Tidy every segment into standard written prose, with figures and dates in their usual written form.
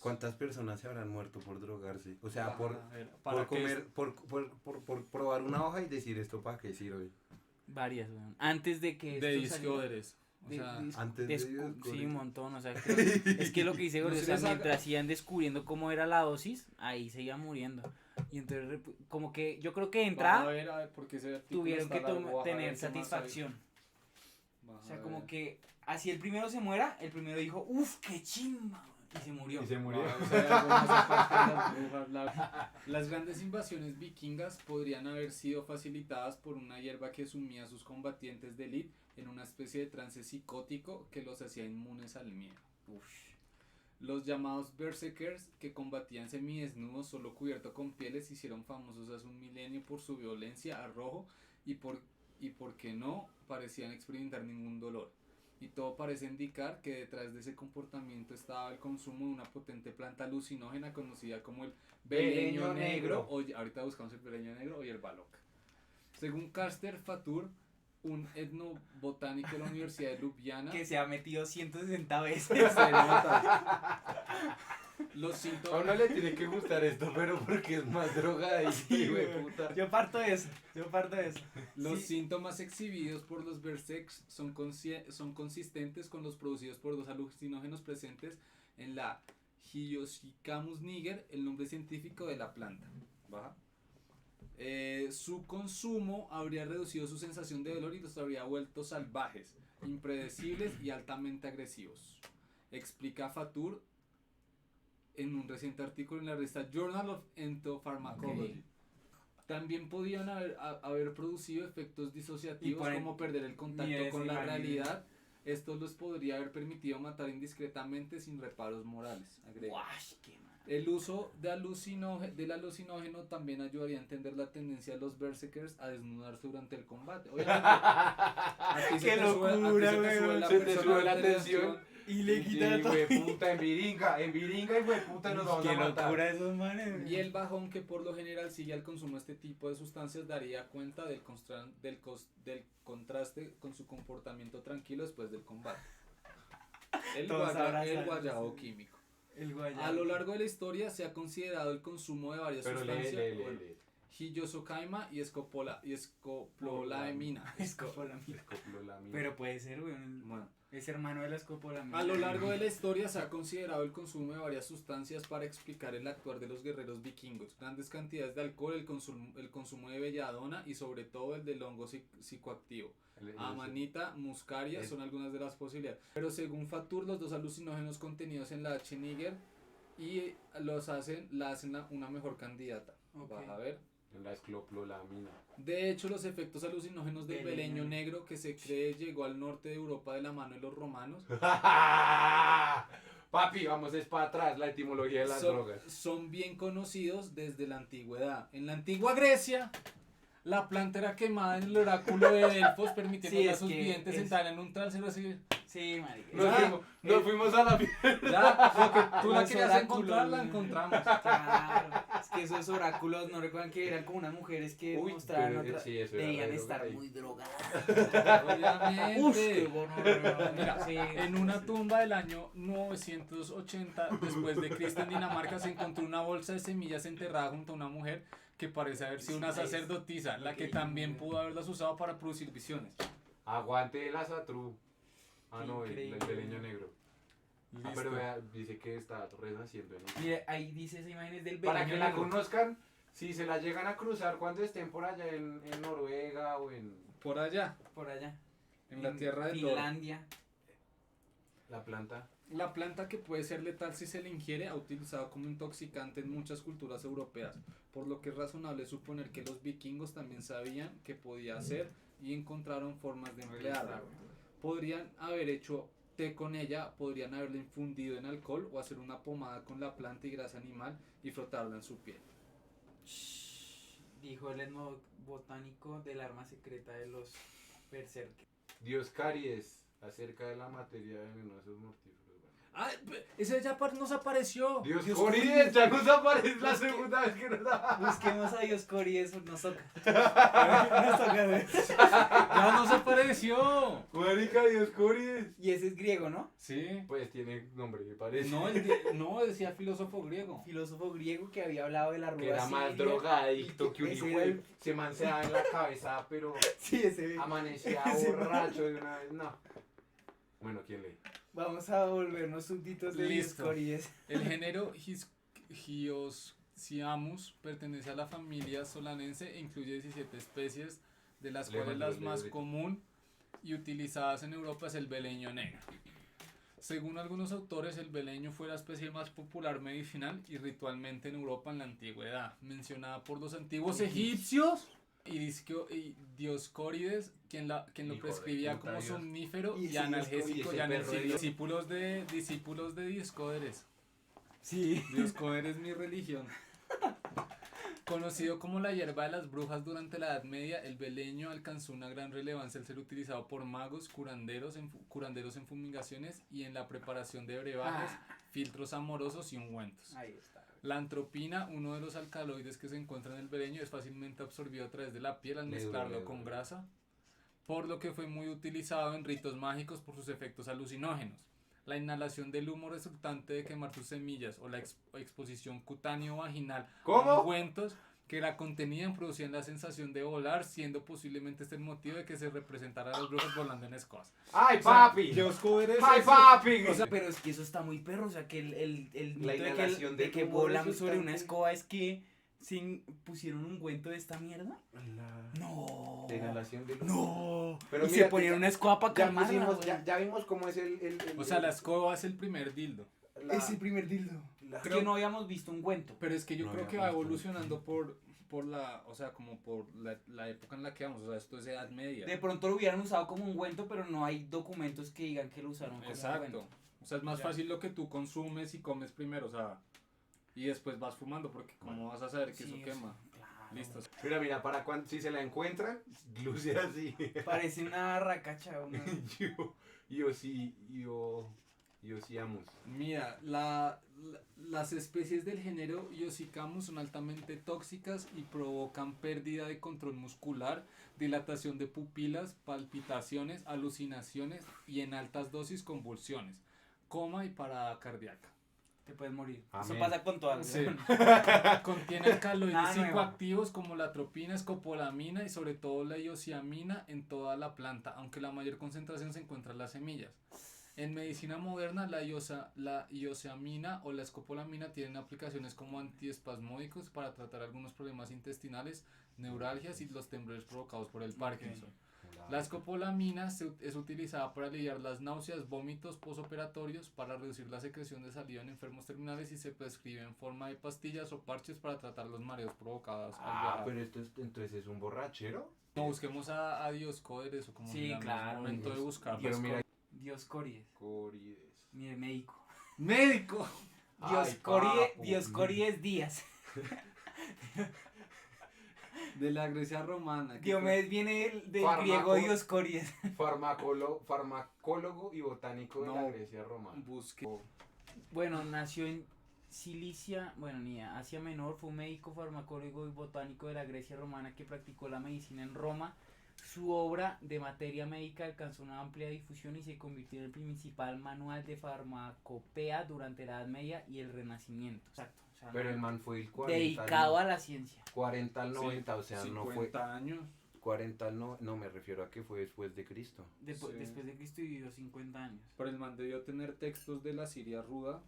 ¿Cuántas personas se habrán muerto por drogarse? O sea, por ¿para qué comer, por probar una hoja y decir esto para qué sirve. Varias, weón. Antes de que de esto saliera. discoveres? O sea, Antes de Sí, un montón, o sea, es que lo que dice Gordo, No o se sea, les haga- mientras iban descubriendo cómo era la dosis, ahí se iban muriendo. Y entonces, como que yo creo que de a entrada ver, porque ese artículo tuvieron está que largo, baja a ver tener qué más hay. satisfacción. Baja O sea, a como ver. que así el primero se muera, el primero dijo, uff, qué chimba, y se murió. Y se murió. O sea, algo más aparte de las brujas. Las grandes invasiones vikingas podrían haber sido facilitadas por una hierba que sumía a sus combatientes de élite en una especie de trance psicótico que los hacía inmunes al miedo. Los llamados berserkers, que combatían semidesnudos solo cubierto con pieles, se hicieron famosos hace un milenio por su violencia, arrojo y porque no parecían experimentar ningún dolor. Y todo parece indicar que detrás de ese comportamiento estaba el consumo de una potente planta alucinógena conocida como el beleño Beleño negro, negro. o ahorita buscamos el beleño negro o hierba loca. Según Caster Fatur, un etnobotánico de la Universidad de Ljubljana, Que se ha metido 160 veces. se nota. Los A síntomas uno le tiene que gustar esto, pero porque es más drogadito, hijo de puta. Yo parto de eso. Los Sí. síntomas exhibidos por los berserks son consistentes con los producidos por dos alucinógenos presentes en la Hyoscyamus niger, el nombre científico de la planta. Baja. Su consumo habría reducido su sensación de dolor y los habría vuelto salvajes, impredecibles y altamente agresivos. Explica Fatur en un reciente artículo en la revista Journal of Entomopharmacology. También podían haber producido efectos disociativos Y por como perder el contacto miedo, con sí, la imagínate. realidad. Esto los podría haber permitido matar indiscretamente sin reparos morales. Agrega. Guash, qué mal. El uso del alucinógeno también ayudaría a entender la tendencia de los berserkers a desnudarse durante el combate. Obviamente, aquí Qué locura, Se te sube la tensión. Y le quita hijo de puta, en viringa, hijo de puta nos vamos Qué a matar. locura esos manes. Y el bajón que por lo general sigue al consumo de este tipo de sustancias daría cuenta del contraste con su comportamiento tranquilo después del combate. El Todos abrazados, guayabo sí. químico. El guayabo. A lo largo de la historia se ha considerado el consumo de varias Pero sustancias. lee. Hiyosokaima y escopolaemina. Escopolamina. Pero puede ser, weón. Bueno. Es hermano de la escopolamina. A lo largo de la historia se ha considerado el consumo de varias sustancias para explicar el actuar de los guerreros vikingos. Grandes cantidades de alcohol, el consumo de belladona y sobre todo el del hongo psicoactivo. Amanita, muscaria son algunas de las posibilidades. Pero según Fatur, los dos alucinógenos contenidos en la H. niger y la hacen una mejor candidata. Ok. Vas a ver. En la esclopolamina. De hecho, los efectos alucinógenos del Beleño beleño negro que se cree llegó al norte de Europa de la mano de los romanos Papi, vamos es para atrás, la etimología de las drogas. son bien conocidos desde la antigüedad. En la antigua Grecia, la planta era quemada en el oráculo de Delfos, permitiendo Sí, a es sus que videntes es- entrar en un trance y recibir. Sí, marica. Nos fuimos a la Ya, lo que tú la Los querías oráculos, encontrar, la güey. encontramos. Claro. Es que esos oráculos, ¿no recuerdan que eran como unas mujeres que Uy, mostraban pero, otra? sí, eso era Debían re estar droga ahí. muy drogadas. Obviamente. Uf, qué gonorrea. Mira, Sí. en una tumba del año 980 después de Cristo en Dinamarca se encontró una bolsa de semillas enterrada junto a una mujer que parece haber sido una sacerdotisa, la que también pudo haberlas usado para producir visiones. Aguante el asatru. Ah, no, el Increíble. beleño negro. Ah, pero vea, dice que está renaciendo en ella. Mire, ahí dice esa imagen del Para beleño que la negro. conozcan, si se la llegan a cruzar cuando estén por allá en Noruega o en Por allá, Por allá. en la tierra de Thor. Finlandia. la planta. La planta, que puede ser letal si se le ingiere, ha utilizado como intoxicante en muchas culturas europeas, por lo que es razonable suponer que los vikingos también sabían que podía hacer y encontraron formas de emplearla. Podrían haber hecho té con ella, podrían haberla infundido en alcohol o hacer una pomada con la planta y grasa animal y frotarla en su piel. Dijo el etnobotánico del arma secreta de los berserkers. Dioscaries, acerca de la materia venenosa de esos mortíferos. Bueno. Ah, ese ya nos apareció. Dioscórides, ya nos aparece la segunda vez que nos da. Busquemos a Dioscórides, nos toca. Nos toca. Ya nos apareció. Marica, Dioscórides. Y ese es griego, ¿no? Sí. Pues tiene nombre, me parece. No, decía filósofo griego. Filósofo griego que había hablado de la rueda Que era más siria. drogadicto que un Ese hijo era de- el- Se manseaba en la cabeza, pero Sí, ese. amanecía Ese borracho de una vez. No. Bueno, ¿quién lee? Vamos a volvernos súbditos de Listo. Dioscórides. El género Hyoscyamus pertenece a la familia solanense e incluye 17 especies, de las Lema, cuales las lema, más lema. común y utilizadas en Europa es el beleño negro. Según algunos autores, el beleño fue la especie más popular medicinal y ritualmente en Europa en la antigüedad, mencionada por los antiguos egipcios y Dioscórides, quien lo Hijo de prescribía puta, como Dios. somnífero Y y ese analgésico Dioscórides, ya en el ese perro de siglo. Dios. Discípulos de Dioscórides. Sí. Dioscórides es mi religión. Conocido como la hierba de las brujas durante la Edad Media, el beleño alcanzó una gran relevancia al ser utilizado por magos, curanderos en fumigaciones y en la preparación de brebajes, filtros amorosos y ungüentos. Ahí está. La antropina, uno de los alcaloides que se encuentra en el beleño, es fácilmente absorbido a través de la piel al Me mezclarlo duele, con duele. grasa, por lo que fue muy utilizado en ritos mágicos por sus efectos alucinógenos. La inhalación del humo resultante de quemar sus semillas o la exposición cutáneo-vaginal a ¿Cómo? ungüentos que la contenían producían la sensación de volar, siendo posiblemente este el motivo de que se representara a los brujos volando en escobas. ¡Ay, O sea, papi! Dioscórides ¡Ay, es- papi! O sea, pero es que eso está muy perro, o sea, que el La mito inhalación de del que humo volan sobre resultante. una escoba es que pusieron un ungüento de esta mierda. No. La inhalación de luz. No. Pero y mira, se ponían ya- una escoba para Ya, calmarla, pusimos, güey. ya vimos cómo es el O sea, la escoba es el primer dildo. Es el primer dildo. la- Es que no habíamos visto ungüento. Pero es que yo No creo había que va visto. evolucionando por la, o sea, como por la época en la que vamos, o sea, esto es edad media. De pronto lo hubieran usado como ungüento, pero no hay documentos que digan que lo usaron como Exacto. ungüento. O sea, es más Ya. fácil lo que tú consumes y comes primero, o sea, y después vas fumando, porque ¿cómo vas a saber que Sí, eso quema? Claro. Listo. Mira, para cuando, si se la encuentran, luce así. Parece una racacha. Una... Yo sí amo. Mira, las especies del género Iosicamus son altamente tóxicas y provocan pérdida de control muscular, dilatación de pupilas, palpitaciones, alucinaciones y en altas dosis convulsiones, coma y parada cardíaca. Te puedes morir. Amén. Eso pasa con todas. Sí. Contiene alcaloides Nada nuevo. psicoactivos como la atropina, escopolamina y sobre todo la iosiamina en toda la planta, aunque la mayor concentración se encuentra en las semillas. En medicina moderna, la iosiamina o la escopolamina tienen aplicaciones como antiespasmódicos para tratar algunos problemas intestinales, neuralgias y los temblores provocados por el Parkinson. La escopolamina es utilizada para aliviar las náuseas, vómitos posoperatorios, para reducir la secreción de saliva en enfermos terminales y se prescribe en forma de pastillas o parches para tratar los mareos provocados al viajar. Pero entonces es un borrachero. No, busquemos a Dioscórides o como Sí, se llama, claro, es momento de Dios. buscarlo. Pero mira, Dioscórides. Corides. Mi médico. ¡Médico! Ay, Dioscórides Díaz. De la Grecia romana. que Diomedes viene del Fármaco. griego Dioscórides. Farmacólogo y botánico de la No. Grecia romana. Busque. Bueno, nació en Cilicia, bueno, ni Asia Menor, fue un médico, farmacólogo y botánico de la Grecia romana que practicó la medicina en Roma. Su obra de materia médica alcanzó una amplia difusión y se convirtió en el principal manual de farmacopea durante la Edad Media y el Renacimiento. Exacto. O sea, Pero el man fue el 40. dedicado a la ciencia. 40 al 90, o sea, no fue 50 años. 40 al no, me refiero a que fue después de Cristo. Sí. Después de Cristo vivió 50 años. Pero el man debió tener textos de la Siria ruda.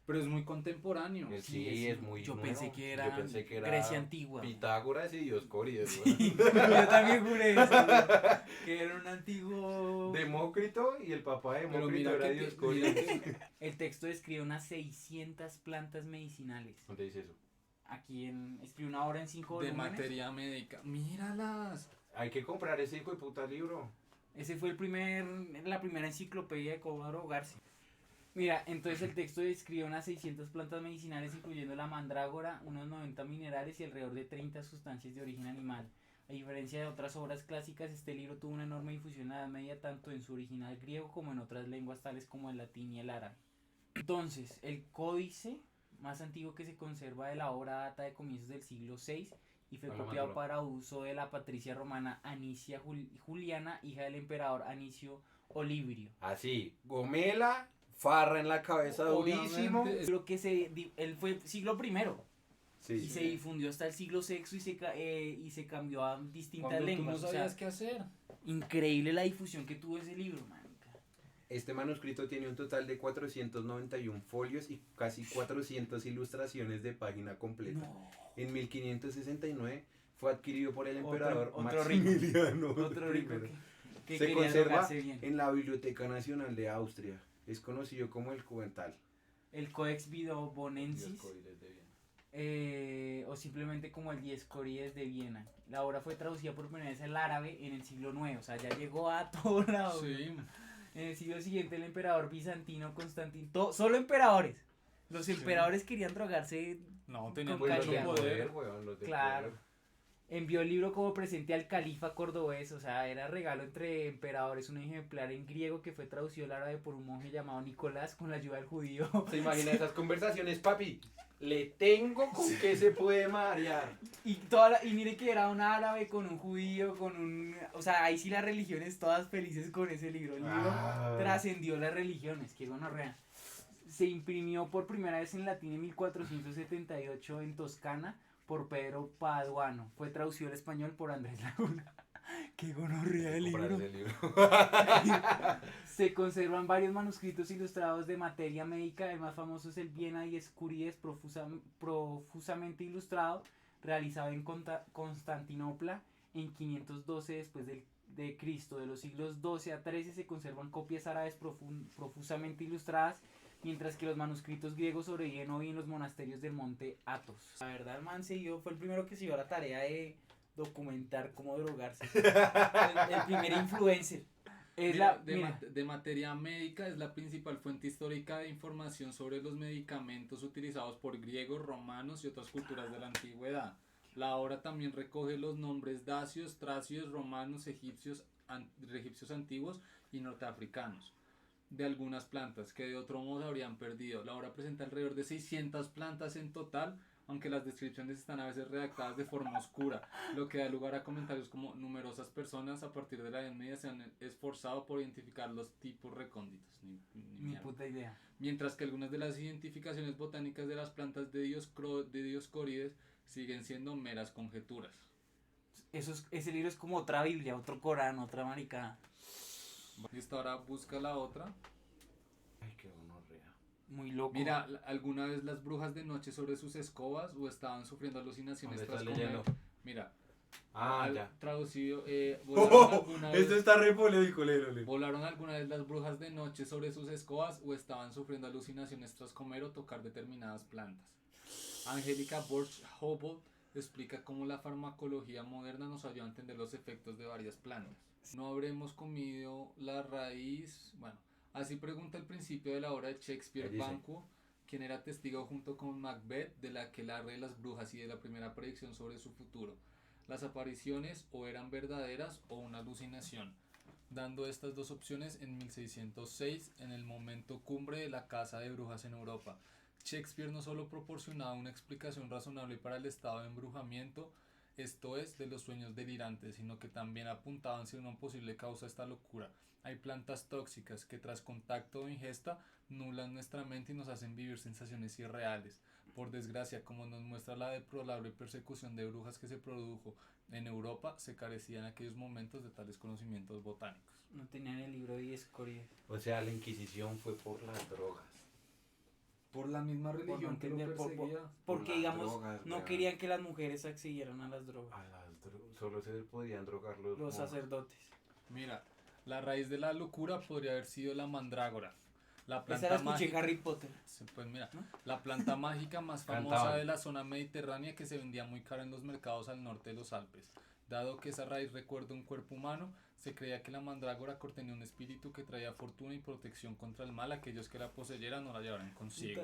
Pero es muy contemporáneo. Sí, es muy Yo nuevo. pensé que era, Yo pensé que era Grecia antigua. Pitágoras y Dioscórides. Yo también juré eso, güey, que era un antiguo... Demócrito y el papá de Pero Demócrito mira era que, Dioscórides. mira que- El texto describe unas 600 plantas medicinales. ¿Dónde dice eso? Escribe una obra en 5 de volúmenes. materia médica. Míralas. Hay que comprar ese hijo de puta libro. Ese fue la primera enciclopedia de cómo drogarse. Mira, entonces el texto describe unas 600 plantas medicinales, incluyendo la mandrágora, unos 90 minerales y alrededor de 30 sustancias de origen animal. A diferencia de otras obras clásicas, este libro tuvo una enorme difusión en la Edad Media, tanto en su original griego como en otras lenguas tales como el latín y el árabe. Entonces, el códice más antiguo que se conserva de la obra data de comienzos del siglo VI y fue Habla más copiado duro. para uso de la patricia romana Anicia Juliana, hija del emperador Anicio Olibrio. Así, gomela, farra en la cabeza durísimo. Obviamente, Lo que él fue siglo primero Sí, y se difundió hasta el siglo VI y se cambió a distintas cuando tú lenguas. no O sea, sabías qué hacer. increíble la difusión que tuvo ese libro, marica. Este manuscrito tiene un total de 491 folios y casi 400 ilustraciones de página completa. No. En 1569 fue adquirido por el emperador Otro rico. Maximiliano Otro rico I. que Se quería conserva drogarse bien. en la Biblioteca Nacional de Austria. Es conocido como el Cuental. El Codex Vivonensis, o simplemente como el Dioscórides de Viena. La obra fue traducida por primera vez al árabe en el siglo IX, o sea, ya llegó a todo lado. Sí. En el siglo siguiente el emperador bizantino Constantino, solo emperadores. Los Sí. emperadores querían drogarse, No, tenían Con mucho calidad. poder. weón, los de claro. poder. Envió el libro como presente al califa cordobés, o sea, era regalo entre emperadores, un ejemplar en griego que fue traducido al árabe por un monje llamado Nicolás con la ayuda del judío. ¿Se imagina esas conversaciones, papi? Le tengo con qué se puede marear. Y mire que era un árabe con un judío, o sea, ahí sí las religiones todas felices con ese libro. El libro trascendió las religiones, que gonorrea. Se imprimió por primera vez en latín en 1478 en Toscana por Pedro Paduano. Fue traducido al español por Andrés Laguna. Qué gonorrea el libro. Comprarse el libro. Se conservan varios manuscritos ilustrados de materia médica. El más famoso es el Viena y Escurides profusamente ilustrado, realizado en Constantinopla en 512 después de Cristo. De los siglos XII a XIII se conservan copias árabes profusamente ilustradas, mientras que los manuscritos griegos sobreviven hoy en los monasterios del monte Athos. La verdad, el man fue el primero que se dio a la tarea de documentar cómo drogarse. El primer influencer. De materia médica es la principal fuente histórica de información sobre los medicamentos utilizados por griegos, romanos y otras culturas de la antigüedad. La obra también recoge los nombres dacios, tracios, romanos, egipcios antiguos y norteafricanos de algunas plantas que de otro modo se habrían perdido. La obra presenta alrededor de 600 plantas en total, aunque las descripciones están a veces redactadas de forma oscura, lo que da lugar a comentarios como numerosas personas a partir de la Edad Media se han esforzado por identificar los tipos recónditos. Ni puta idea. Mientras que algunas de las identificaciones botánicas de las plantas de Dioscórides siguen siendo meras conjeturas. Ese libro es como otra Biblia, otro Corán, otra maricada. Listo, ahora busca la otra. Ay, qué gonorrea. Muy loco. Mira, ¿alguna vez las brujas de noche sobre sus escobas o estaban sufriendo alucinaciones ¿Dónde tras estás comer? leyendo? Mira, Ya. traducido, volaron alguna vez- Esto está re polémico, léelo. ¿Volaron alguna vez las brujas de noche sobre sus escobas o estaban sufriendo alucinaciones tras comer o tocar determinadas plantas? Angélica Borch-Hobel explica cómo la farmacología moderna nos ayuda a entender los efectos de varias plantas. No habremos comido la raíz. Bueno, así pregunta el principio de la obra de Shakespeare Ahí dice. Banquo, quien era testigo junto con Macbeth de la aquelarre de las brujas y de la primera predicción sobre su futuro. Las apariciones o eran verdaderas o una alucinación, dando estas dos opciones en 1606, en el momento cumbre de la caza de brujas en Europa. Shakespeare no solo proporcionaba una explicación razonable para el estado de embrujamiento, esto es, de los sueños delirantes, sino que también apuntaban hacia una posible causa de esta locura. Hay plantas tóxicas que tras contacto o ingesta nulan nuestra mente y nos hacen vivir sensaciones irreales. Por desgracia, como nos muestra la deplorable persecución de brujas que se produjo en Europa, se carecía en aquellos momentos de tales conocimientos botánicos. No tenían el libro de Dioscórides. O sea, la Inquisición fue por las drogas. Por la misma no religión que lo entender, perseguía. Porque, las digamos, drogas, no weón. querían que las mujeres accedieran a las drogas. Solo se podían drogar los Los monjes. sacerdotes. Mira, la raíz de la locura podría haber sido la mandrágora. La Esa planta la escuché en mágica. Harry Potter. Sí, pues mira, ¿No? la planta mágica más famosa Cantaban. de la zona mediterránea que se vendía muy cara en los mercados al norte de los Alpes. Dado que esa raíz recuerda un cuerpo humano, se creía que la mandrágora contenía un espíritu que traía fortuna y protección contra el mal a aquellos que la poseyeran o la llevaran consigo.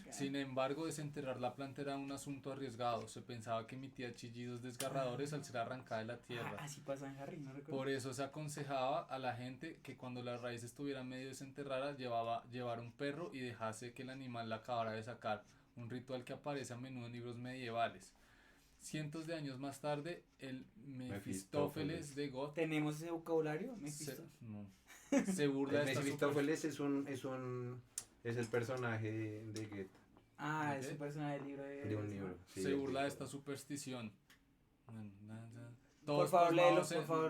Sin embargo, desenterrar la planta era un asunto arriesgado. Se pensaba que emitía chillidos desgarradores al ser arrancada de la tierra. Así pasa en Harry, no recuerdo. Por eso se aconsejaba a la gente que cuando la raíz estuviera medio desenterrada llevar un perro y dejase que el animal la acabara de sacar, un ritual que aparece a menudo en libros medievales. Cientos de años más tarde, el Mefistófeles de Goth ¿Tenemos ese vocabulario? se burla de esta Mefistófeles es el personaje de Goethe. Es un personaje del libro de un libro. Sí, se burla de esta superstición. Por favor,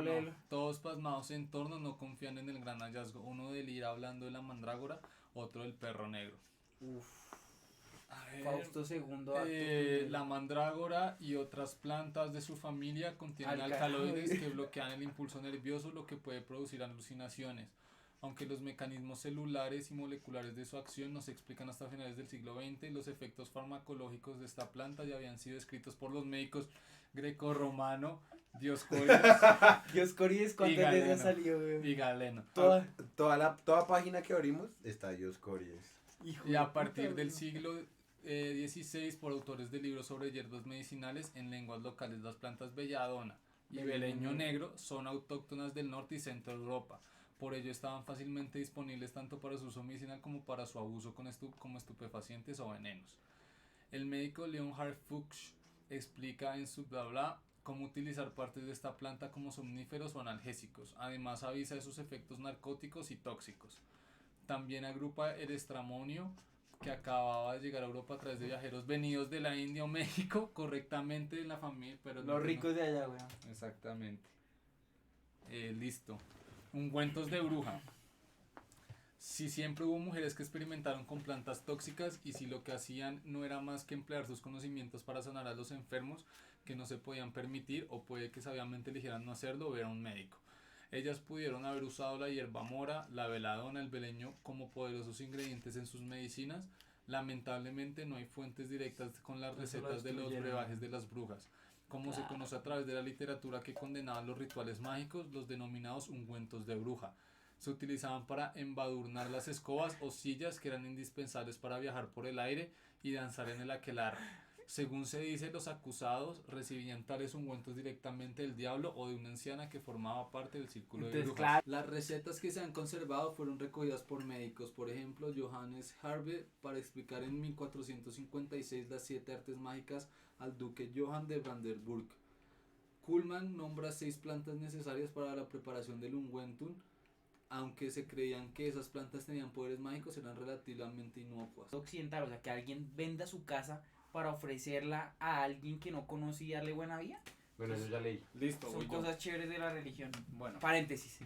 léelo. Todos pasmados en torno no confían en el gran hallazgo. Uno del ir hablando de la mandrágora, otro del perro negro. Fausto II. La mandrágora y otras plantas de su familia contienen alcaloides que bloquean el impulso nervioso, lo que puede producir alucinaciones. Aunque los mecanismos celulares y moleculares de su acción no se explican hasta finales del siglo XX, los efectos farmacológicos de esta planta ya habían sido descritos por los médicos grecorromano Dioscórides, ¿cuántas veces salió? Y Galeno. Toda página que abrimos está Dioscórides. Y a partir del siglo XVI, por autores de libros sobre hierbas medicinales en lenguas locales, las plantas belladona y beleño negro son autóctonas del norte y centro de Europa. Por ello estaban fácilmente disponibles tanto para su uso medicinal como para su abuso como estupefacientes o venenos. El médico Leonhard Fuchs explica en su bla bla cómo utilizar partes de esta planta como somníferos o analgésicos. Además avisa de sus efectos narcóticos y tóxicos. También agrupa el estramonio, que acababa de llegar a Europa a través de viajeros venidos de la India o México, correctamente de la familia, pero los ricos de allá, weón. Exactamente. Listo. Ungüentos de bruja. Si siempre hubo mujeres que experimentaron con plantas tóxicas y si lo que hacían no era más que emplear sus conocimientos para sanar a los enfermos que no se podían permitir o puede que sabiamente eligieran no hacerlo o ver a un médico. Ellas pudieron haber usado la hierba mora, la veladona, el beleño como poderosos ingredientes en sus medicinas. Lamentablemente no hay fuentes directas con las recetas de los brebajes de las brujas. Como se conoce a través de la literatura que condenaba los rituales mágicos, los denominados ungüentos de bruja. Se utilizaban para embadurnar las escobas o sillas que eran indispensables para viajar por el aire y danzar en el aquelarre. Según se dice, los acusados recibían tales ungüentos directamente del diablo o de una anciana que formaba parte del círculo de brujas. Claro. Las recetas que se han conservado fueron recogidas por médicos, por ejemplo, Johannes Harvey, para explicar en 1456 las 7 artes mágicas al duque Johann de Brandenburg. Kuhlmann nombra 6 plantas necesarias para la preparación del ungüentum. Aunque se creían que esas plantas tenían poderes mágicos, eran relativamente inocuas. Occidental, o sea, que alguien venda su casa para ofrecerla a alguien que no conoce y darle buena vida. Bueno, yo ya leí. Listo, Son cosas chéveres de la religión. Bueno. Paréntesis.